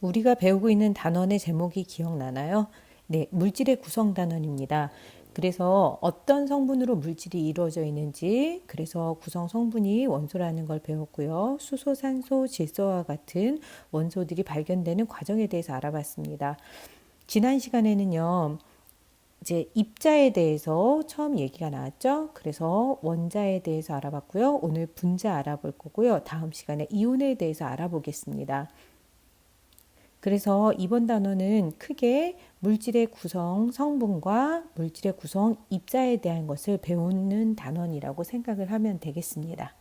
우리가 배우고 있는 단원의 제목이 기억나나요? 네, 물질의 구성 단원입니다. 그래서 어떤 성분으로 물질이 이루어져 있는지, 그래서 구성 성분이 원소라는 걸 배웠고요. 수소, 산소, 질소와 같은 원소들이 발견되는 과정에 대해서 알아봤습니다. 지난 시간에는요, 이제 입자에 대해서 처음 얘기가 나왔죠. 그래서 원자에 대해서 알아봤고요. 오늘 분자 알아볼 거고요. 다음 시간에 이온에 대해서 알아보겠습니다. 그래서 이번 단어는 크게 물질의 구성 성분과 물질의 구성 입자에 대한 것을 배우는 단원이라고 생각을 하면 되겠습니다.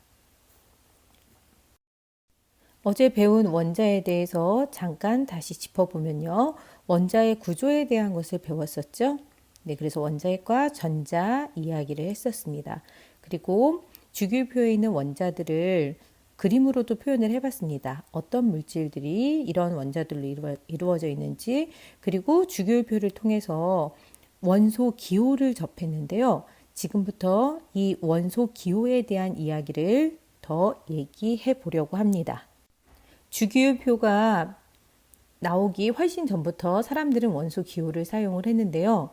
어제 배운 원자에 대해서 잠깐 다시 짚어보면요. 원자의 구조에 대한 것을 배웠었죠. 네, 그래서 원자핵과 전자 이야기를 했었습니다. 그리고 주기율표에 있는 원자들을 그림으로도 표현을 해봤습니다. 어떤 물질들이 이런 원자들로 이루어져 있는지, 그리고 주기율표를 통해서 원소 기호를 접했는데요. 지금부터 이 원소 기호에 대한 이야기를 더 얘기해 보려고 합니다. 주기율표가 나오기 훨씬 전부터 사람들은 원소 기호를 사용을 했는데요.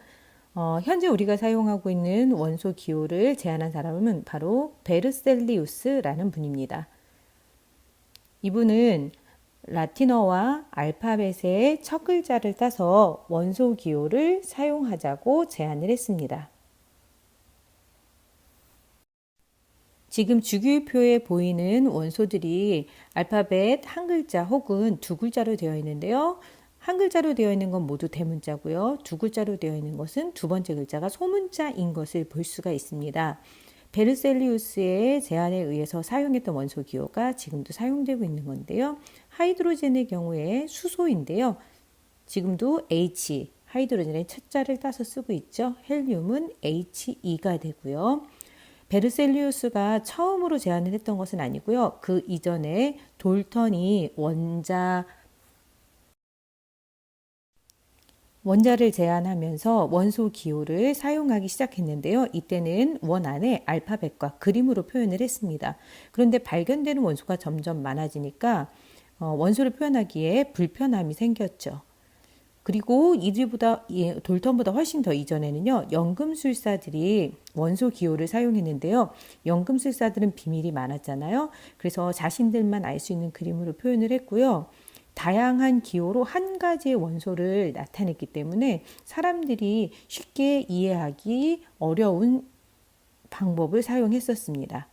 현재 우리가 사용하고 있는 원소 기호를 제안한 사람은 바로 베르셀리우스라는 분입니다. 이분은 라틴어와 알파벳의 첫 글자를 따서 원소 기호를 사용하자고 제안을 했습니다. 지금 주기율표에 보이는 원소들이 알파벳 한 글자 혹은 두 글자로 되어 있는데요. 한 글자로 되어 있는 건 모두 대문자고요. 두 글자로 되어 있는 것은 두 번째 글자가 소문자인 것을 볼 수가 있습니다. 베르셀리우스의 제안에 의해서 사용했던 원소 기호가 지금도 사용되고 있는 건데요. 하이드로젠의 경우에 수소인데요. 지금도 H, 하이드로젠의 첫 자를 따서 쓰고 있죠. 헬륨은 He2가 되고요. 베르셀리우스가 처음으로 제안을 했던 것은 아니고요. 그 이전에 돌턴이 원자를 제안하면서 원소 기호를 사용하기 시작했는데요. 이때는 원 안에 알파벳과 그림으로 표현을 했습니다. 그런데 발견되는 원소가 점점 많아지니까 원소를 표현하기에 불편함이 생겼죠. 그리고 돌턴보다 훨씬 더 이전에는요, 연금술사들이 원소 기호를 사용했는데요. 연금술사들은 비밀이 많았잖아요. 그래서 자신들만 알 수 있는 그림으로 표현을 했고요. 다양한 기호로 한 가지의 원소를 나타냈기 때문에 사람들이 쉽게 이해하기 어려운 방법을 사용했었습니다.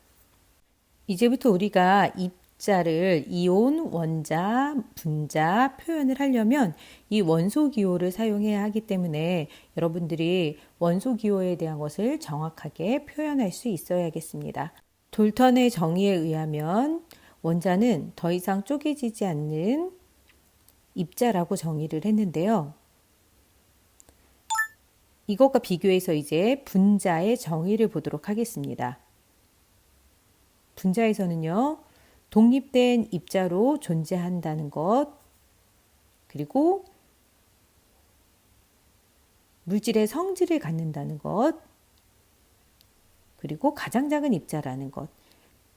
이제부터 우리가 입자를 이온, 원자, 분자 표현을 하려면 이 원소 기호를 사용해야 하기 때문에 여러분들이 원소 기호에 대한 것을 정확하게 표현할 수 있어야겠습니다. 돌턴의 정의에 의하면 원자는 더 이상 쪼개지지 않는 입자라고 정의를 했는데요. 이것과 비교해서 이제 분자의 정의를 보도록 하겠습니다. 분자에서는요, 독립된 입자로 존재한다는 것, 그리고 물질의 성질을 갖는다는 것, 그리고 가장 작은 입자라는 것.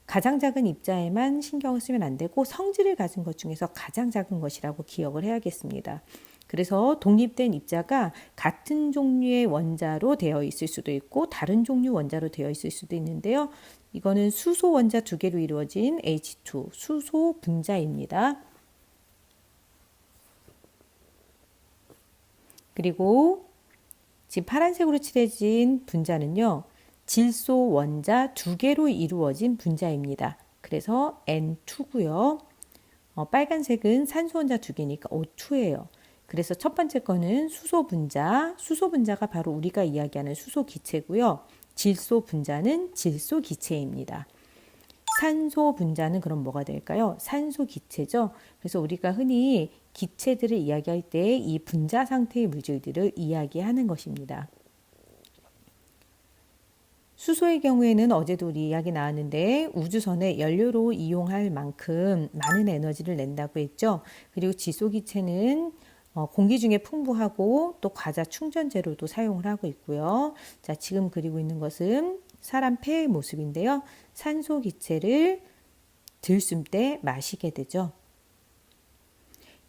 가장 작은 입자에만 신경을 쓰면 안 되고 성질을 가진 것 중에서 가장 작은 것이라고 기억을 해야겠습니다. 그래서 독립된 입자가 같은 종류의 원자로 되어 있을 수도 있고 다른 종류 원자로 되어 있을 수도 있는데요. 이거는 수소 원자 두 개로 이루어진 H2, 수소 분자입니다. 그리고 지금 파란색으로 칠해진 분자는요. 질소 원자 두 개로 이루어진 분자입니다. 그래서 N2고요. 빨간색은 산소 원자 두 개니까 O2예요. 그래서 첫 번째 거는 수소 분자. 수소 분자가 바로 우리가 이야기하는 수소 기체고요. 질소 분자는 질소 기체입니다. 산소 분자는 그럼 뭐가 될까요? 산소 기체죠. 그래서 우리가 흔히 기체들을 이야기할 때 이 분자 상태의 물질들을 이야기하는 것입니다. 수소의 경우에는 어제도 우리 이야기 나왔는데 우주선에 연료로 이용할 만큼 많은 에너지를 낸다고 했죠. 그리고 지소기체는 공기 중에 풍부하고 또 과자 충전재로도 사용을 하고 있고요. 자, 지금 그리고 있는 것은 사람 폐의 모습인데요. 산소 기체를 들숨 때 마시게 되죠.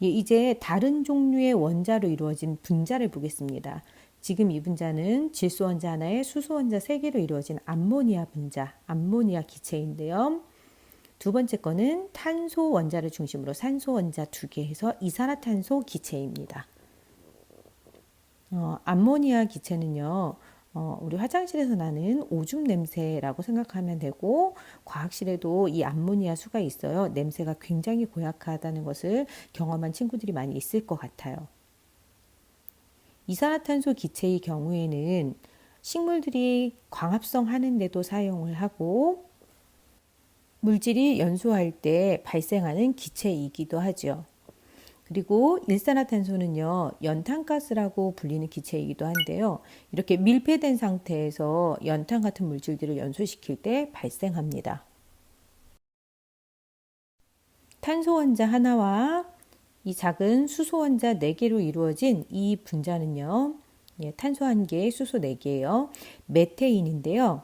예, 이제 다른 종류의 원자로 이루어진 분자를 보겠습니다. 지금 이 분자는 질소 원자 하나에 수소 원자 3개로 이루어진 암모니아 분자, 암모니아 기체인데요. 두 번째 거는 탄소 원자를 중심으로 산소 원자 2개 해서 이산화탄소 기체입니다. 암모니아 기체는요, 우리 화장실에서 나는 오줌 냄새라고 생각하면 되고, 과학실에도 이 암모니아 수가 있어요. 냄새가 굉장히 고약하다는 것을 경험한 친구들이 많이 있을 것 같아요. 이산화탄소 기체의 경우에는 식물들이 광합성 하는데도 사용을 하고, 물질이 연소할 때 발생하는 기체이기도 하죠. 그리고 일산화탄소는요, 연탄가스라고 불리는 기체이기도 한데요. 이렇게 밀폐된 상태에서 연탄 같은 물질들을 연소시킬 때 발생합니다. 탄소 원자 하나와 이 작은 수소 원자 4개로 이루어진 이 분자는요, 예, 탄소 1개, 수소 4개예요. 메테인인데요.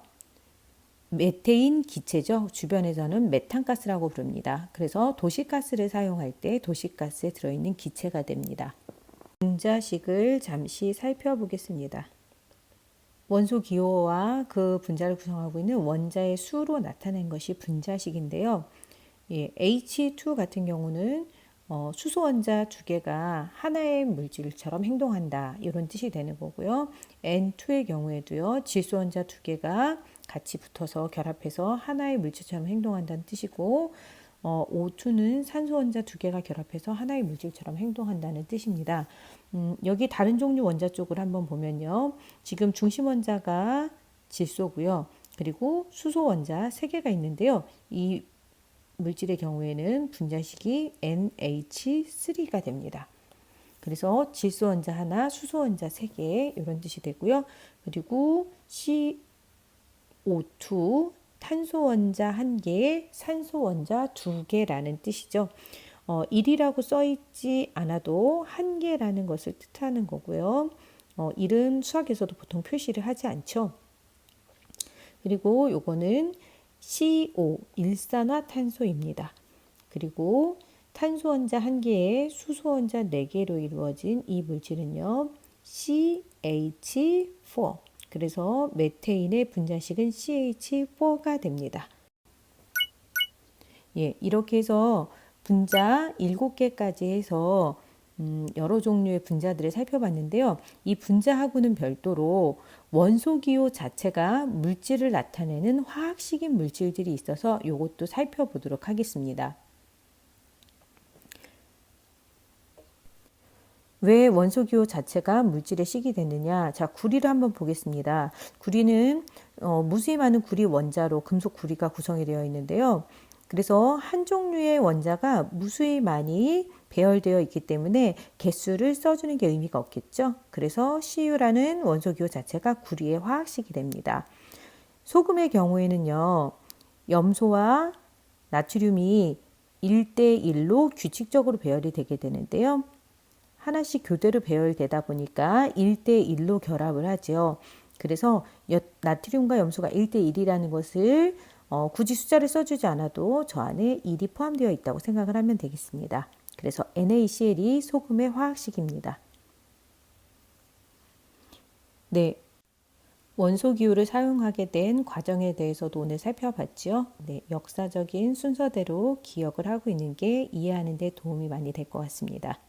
메테인 기체죠. 주변에서는 메탄가스라고 부릅니다. 그래서 도시가스를 사용할 때 도시가스에 들어있는 기체가 됩니다. 분자식을 잠시 살펴보겠습니다. 원소 기호와 그 분자를 구성하고 있는 원자의 수로 나타낸 것이 분자식인데요. 예, H2 같은 경우는 수소 원자 2개가 하나의 물질처럼 행동한다, 이런 뜻이 되는 거고요. N2의 경우에도요, 질소 원자 2개가 같이 붙어서 결합해서 하나의 물질처럼 행동한다는 뜻이고, O2는 산소 원자 2개가 결합해서 하나의 물질처럼 행동한다는 뜻입니다. 여기 다른 종류 원자 쪽을 한번 보면요, 지금 중심 원자가 질소고요. 그리고 수소 원자 3개가 있는데요. 이 물질의 경우에는 분자식이 NH3가 됩니다. 그래서 질소 원자 하나, 수소 원자 3개, 이런 뜻이 되고요. 그리고 CO2, 탄소 원자 1개, 산소 원자 2개라는 뜻이죠. 1이라고 써있지 않아도 1개라는 것을 뜻하는 거고요. 1은 수학에서도 보통 표시를 하지 않죠. 그리고 요거는 CO, 일산화탄소입니다. 그리고 탄소 원자 1개에 수소 원자 4개로 이루어진 이 물질은요, CH4. 그래서 메테인의 분자식은 CH4가 됩니다. 예, 이렇게 해서 분자 7개까지 해서 여러 종류의 분자들을 살펴봤는데요. 이 분자하고는 별도로 원소기호 자체가 물질을 나타내는 화학식인 물질들이 있어서 이것도 살펴보도록 하겠습니다. 왜 원소기호 자체가 물질의 식이 되느냐? 자, 구리를 한번 보겠습니다. 구리는 무수히 많은 구리 원자로 금속 구리가 구성이 되어 있는데요. 그래서 한 종류의 원자가 무수히 많이 배열되어 있기 때문에 개수를 써주는 게 의미가 없겠죠. 그래서 Cu라는 원소기호 자체가 구리의 화학식이 됩니다. 소금의 경우에는요, 염소와 나트륨이 1대1로 규칙적으로 배열이 되게 되는데요. 하나씩 교대로 배열되다 보니까 1대1로 결합을 하죠. 그래서 나트륨과 염소가 1대1이라는 것을 굳이 숫자를 써주지 않아도 저 안에 1이 포함되어 있다고 생각을 하면 되겠습니다. 그래서 NaCl이 소금의 화학식입니다. 네, 원소기호를 사용하게 된 과정에 대해서도 오늘 살펴봤죠. 네, 역사적인 순서대로 기억을 하고 있는 게 이해하는 데 도움이 많이 될 것 같습니다.